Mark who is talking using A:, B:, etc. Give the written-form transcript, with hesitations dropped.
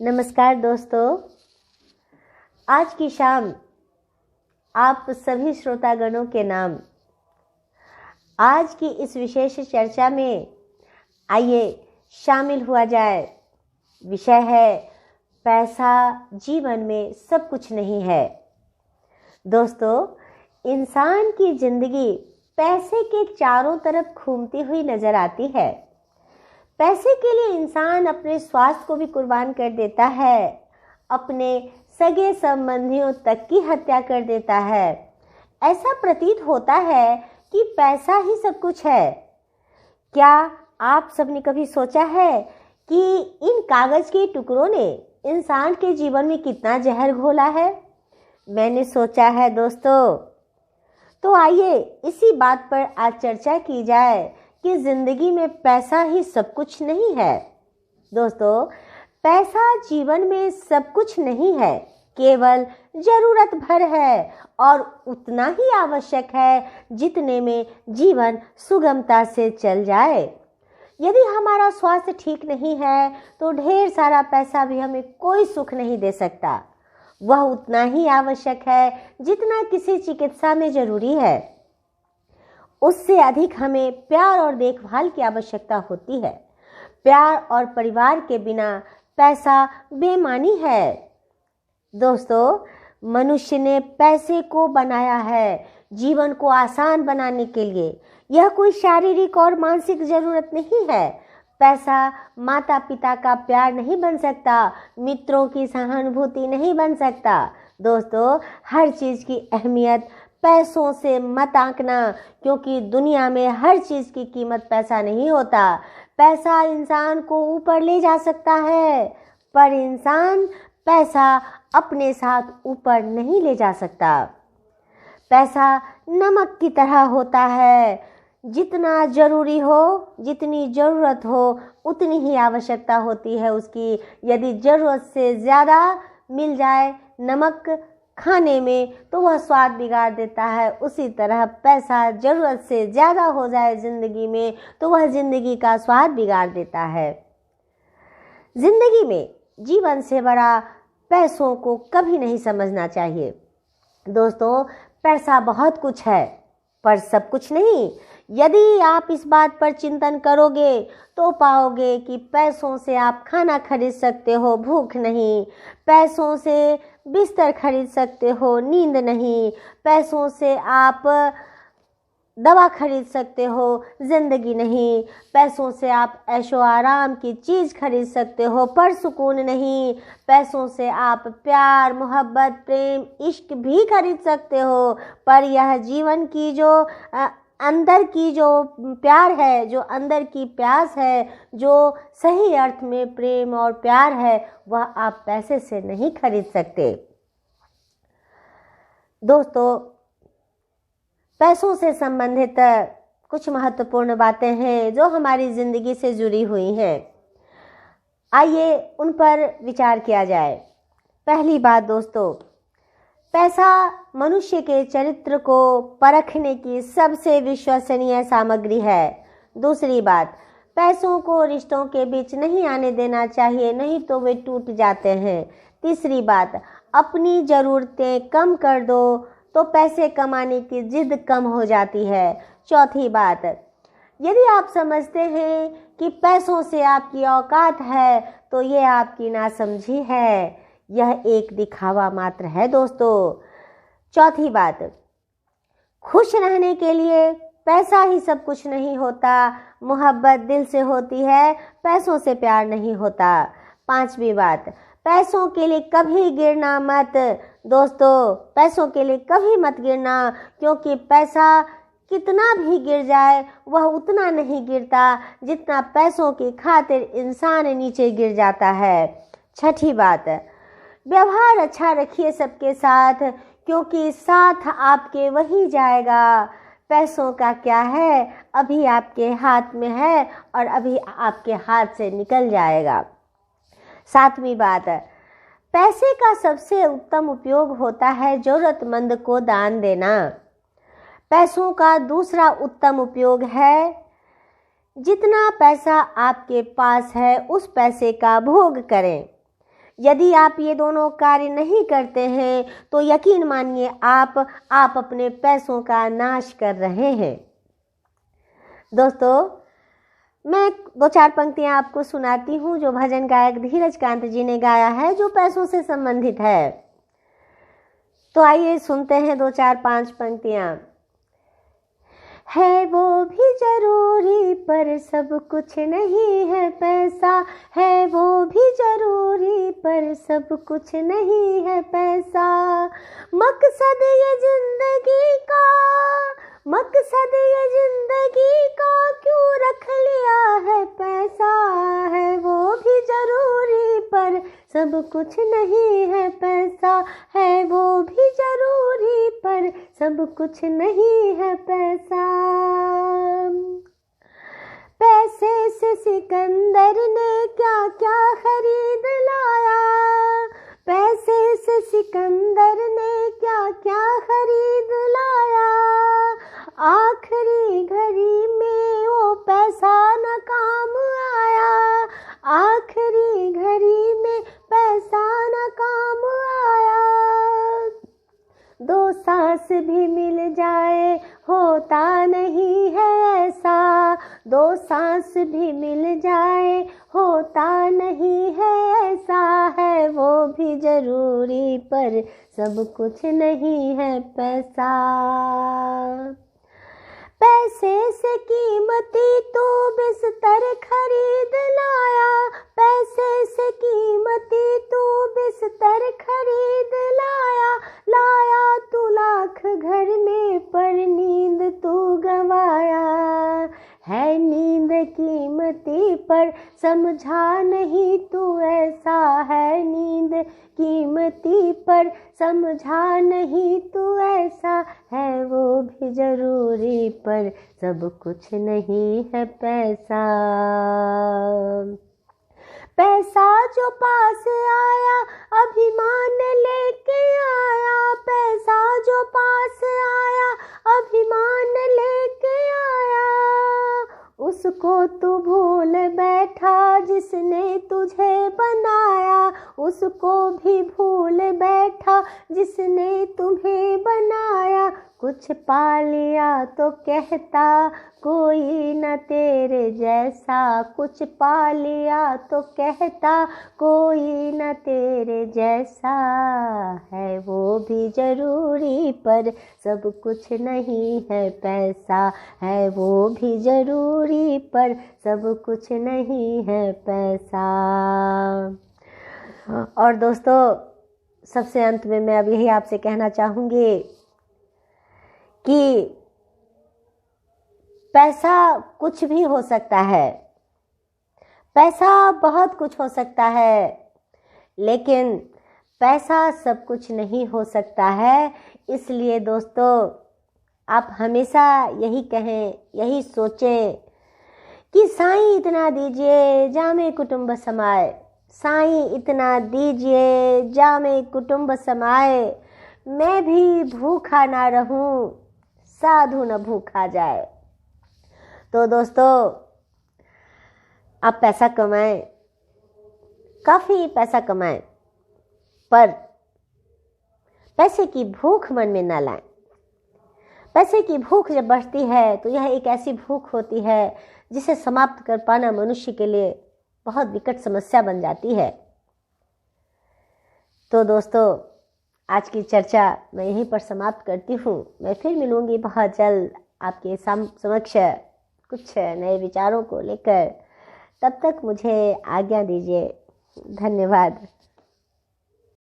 A: नमस्कार दोस्तों, आज की शाम आप सभी श्रोतागणों के नाम आज की इस विशेष चर्चा में आइए शामिल हुआ जाए। विषय है पैसा जीवन में सब कुछ नहीं है। दोस्तों, इंसान की जिंदगी पैसे के चारों तरफ घूमती हुई नजर आती है। पैसे के लिए इंसान अपने स्वास्थ्य को भी कुर्बान कर देता है, अपने सगे संबंधियों तक की हत्या कर देता है। ऐसा प्रतीत होता है कि पैसा ही सब कुछ है। क्या आप सबने कभी सोचा है कि इन कागज के टुकड़ों ने इंसान के जीवन में कितना जहर घोला है? मैंने सोचा है दोस्तों। तो आइए इसी बात पर आज चर्चा की जाए कि जिंदगी में पैसा ही सब कुछ नहीं है। दोस्तों, पैसा जीवन में सब कुछ नहीं है, केवल जरूरत भर है और उतना ही आवश्यक है जितने में जीवन सुगमता से चल जाए। यदि हमारा स्वास्थ्य ठीक नहीं है तो ढेर सारा पैसा भी हमें कोई सुख नहीं दे सकता। वह उतना ही आवश्यक है जितना किसी चिकित्सा में जरूरी है। उससे अधिक हमें प्यार और देखभाल की आवश्यकता होती है। प्यार और परिवार के बिना पैसा बेमानी है। दोस्तों, मनुष्य ने पैसे को बनाया है जीवन को आसान बनाने के लिए। यह कोई शारीरिक और मानसिक जरूरत नहीं है। पैसा माता पिता का प्यार नहीं बन सकता, मित्रों की सहानुभूति नहीं बन सकता। दोस्तों, हर चीज की अहमियत पैसों से मत आंकना, क्योंकि दुनिया में हर चीज की कीमत पैसा नहीं होता। पैसा इंसान को ऊपर ले जा सकता है, पर इंसान पैसा अपने साथ ऊपर नहीं ले जा सकता। पैसा नमक की तरह होता है, जितना जरूरी हो, जितनी जरूरत हो उतनी ही आवश्यकता होती है उसकी। यदि जरूरत से ज़्यादा मिल जाए नमक खाने में तो वह स्वाद बिगाड़ देता है। उसी तरह पैसा जरूरत से ज़्यादा हो जाए ज़िंदगी में तो वह ज़िंदगी का स्वाद बिगाड़ देता है। ज़िंदगी में जीवन से बड़ा पैसों को कभी नहीं समझना चाहिए। दोस्तों, पैसा बहुत कुछ है पर सब कुछ नहीं। यदि आप इस बात पर चिंतन करोगे तो पाओगे कि पैसों से आप खाना खरीद सकते हो, भूख नहीं। पैसों से बिस्तर खरीद सकते हो, नींद नहीं। पैसों से आप दवा खरीद सकते हो, जिंदगी नहीं। पैसों से आप ऐशो आराम की चीज़ खरीद सकते हो, पर सुकून नहीं। पैसों से आप प्यार, मोहब्बत, प्रेम, इश्क भी खरीद सकते हो, पर यह जीवन की जो अंदर की जो प्यार है, जो अंदर की प्यास है, जो सही अर्थ में प्रेम और प्यार है, वह आप पैसे से नहीं खरीद सकते। दोस्तों, पैसों से संबंधित कुछ महत्वपूर्ण बातें हैं जो हमारी ज़िंदगी से जुड़ी हुई हैं। आइए उन पर विचार किया जाए। पहली बात दोस्तों, पैसा मनुष्य के चरित्र को परखने की सबसे विश्वसनीय सामग्री है। दूसरी बात, पैसों को रिश्तों के बीच नहीं आने देना चाहिए, नहीं तो वे टूट जाते हैं। तीसरी बात, अपनी ज़रूरतें कम कर दो तो पैसे कमाने की जिद कम हो जाती है। चौथी बात, यदि आप समझते हैं कि पैसों से आपकी औकात है तो ये आपकी नासमझी है, यह एक दिखावा मात्र है। दोस्तों, चौथी बात, खुश रहने के लिए पैसा ही सब कुछ नहीं होता। मोहब्बत दिल से होती है, पैसों से प्यार नहीं होता। पांचवी बात, पैसों के लिए कभी गिरना मत। दोस्तों, पैसों के लिए कभी मत गिरना, क्योंकि पैसा कितना भी गिर जाए वह उतना नहीं गिरता जितना पैसों की खातिर इंसान नीचे गिर जाता है। छठी बात, व्यवहार अच्छा रखिए सबके साथ, क्योंकि साथ आपके वही जाएगा। पैसों का क्या है, अभी आपके हाथ में है और अभी आपके हाथ से निकल जाएगा। सातवीं बात, पैसे का सबसे उत्तम उपयोग होता है जरूरतमंद को दान देना। पैसों का दूसरा उत्तम उपयोग है जितना पैसा आपके पास है उस पैसे का भोग करें। यदि आप ये दोनों कार्य नहीं करते हैं तो यकीन मानिए आप अपने पैसों का नाश कर रहे हैं। दोस्तों, मैं 2-4 पंक्तियां आपको सुनाती हूँ जो भजन गायक धीरज कांत जी ने गाया है, जो पैसों से संबंधित है। तो आइए सुनते हैं 2-4-5 पंक्तियां। है वो भी जरूरी पर सब कुछ नहीं है पैसा, है वो भी जरूरी पर सब कुछ नहीं है पैसा। मकसद ये जिंदगी का, मकसद ये जिंदगी का क्यों रख लिया है पैसा। है वो भी जरूरी पर सब कुछ नहीं है पैसा, है वो भी जरूरी पर सब कुछ नहीं है पैसा। पैसे से सिकंदर ने क्या क्या खरीद लाया, पैसे से सिकंदर ने क्या क्या खरीद लाया। आखिरी घड़ी में वो पैसा न काम आया, आखिरी घड़ी में पैसा न काम आया। 2 सांस भी मिल जाए होता नहीं है ऐसा, 2 सांस भी मिल जाए होता नहीं है ऐसा। है वो भी जरूरी पर सब कुछ नहीं है पैसा। पैसे से कीमती तू बिस्तर खरीद लाया, पैसे से कीमती तू बिस्तर खरीद लाया। लाया तू लाख घर में पर नींद तू गवाया। है नींद कीमती पर समझा नहीं तू ऐसा, है नींद कीमती पर समझा नहीं तू ऐसा। है वो भी जरूरी पर सब कुछ नहीं है पैसा। पैसा जो पास आया अभिमान लेके आया, पैसा जो पास आया अभिमान लेके आया। उसको तू भूल बैठा जिसने तुझे बनाया, उसको भी भूल बैठा जिसने तुम्हें बनाया। कुछ पा लिया तो कहता कोई न तेरे जैसा, कुछ पा लिया तो कहता कोई न तेरे जैसा। है वो भी जरूरी पर सब कुछ नहीं है पैसा, है वो भी जरूरी पर सब कुछ नहीं है पैसा। और दोस्तों, सबसे अंत में मैं अब यही आपसे कहना चाहूँगी कि पैसा कुछ भी हो सकता है, पैसा बहुत कुछ हो सकता है, लेकिन पैसा सब कुछ नहीं हो सकता है। इसलिए दोस्तों, आप हमेशा यही कहें, यही सोचें कि साईं इतना दीजिए जामे कुटुंब समाए, साईं इतना दीजिए जामे कुटुंब समाए। मैं भी भूखा ना रहूं, साधु न भूखा जाए। तो दोस्तों, आप पैसा कमाएं, काफ़ी पैसा कमाएं, पर पैसे की भूख मन में ना लाएं। पैसे की भूख जब बढ़ती है तो यह एक ऐसी भूख होती है जिसे समाप्त कर पाना मनुष्य के लिए बहुत विकट समस्या बन जाती है। तो दोस्तों, आज की चर्चा मैं यहीं पर समाप्त करती हूँ। मैं फिर मिलूँगी बहुत जल्द आपके समक्ष कुछ नए विचारों को लेकर। तब तक मुझे आज्ञा दीजिए। धन्यवाद।